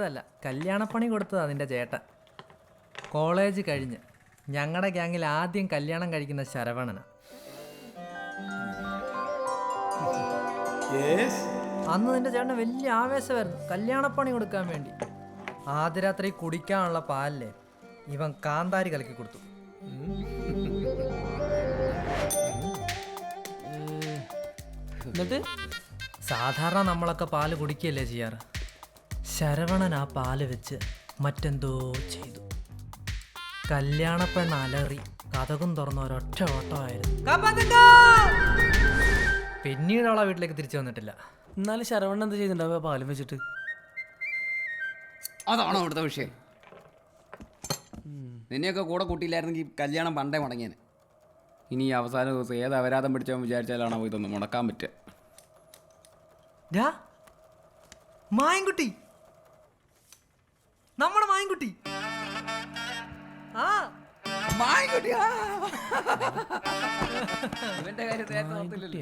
കെട്ടിയതല്ല, കല്യാണപ്പണി കൊടുത്തതാ നിന്റെ ചേട്ടൻ. കോളേജ് കഴിഞ്ഞ് ഞങ്ങളുടെ ഗ്യാങ്ങിൽ ആദ്യം കല്യാണം കഴിക്കുന്ന ശരവണനാ. അന്ന് നിന്റെ ചേട്ടന് വലിയ ആവേശമായിരുന്നു കല്യാണപ്പണി കൊടുക്കാൻ വേണ്ടി. ആദ്യ രാത്രി കുടിക്കാനുള്ള പാലിലെ ഇവൻ കാന്താരി കലക്കി കൊടുത്തു. എന്നിട്ട് സാധാരണ നമ്മളൊക്കെ പാല് കുടിക്കുകയല്ലേ ചെയ്യാറ്. ശരവണൻ ആ പാല് വെച്ച് മറ്റെന്തോ ചെയ്തു. കല്യാണപ്പെണ്ണ് അലറി കതകും തുറന്ന ഒരൊറ്റ ഓട്ടമായിരുന്നു. പിന്നീട് അവളെ വീട്ടിലേക്ക് തിരിച്ചു വന്നിട്ടില്ല. എന്നാലും ശരവണ്ണ എന്താ ചെയ്തിട്ടുണ്ടാവുക പാലും വെച്ചിട്ട്? അതാണോ അവിടുത്തെ വിഷയം? നിന്നെയൊക്കെ കൂടെ കൂട്ടിയില്ലായിരുന്നെങ്കിൽ കല്യാണം പണ്ടേ മുടങ്ങിയത്. ഇനി അവസാന ദിവസം ഏത് അപരാധം പിടിച്ചവൻ വിചാരിച്ചാലാണോ ഇതൊന്ന് മുടക്കാൻ പറ്റുക? മായൻകുട്ടി, നമ്മുടെ മായൻകുട്ടി. ഇവന്റെ കാര്യം നേരത്തെ ഓർത്തില്ലല്ലോ.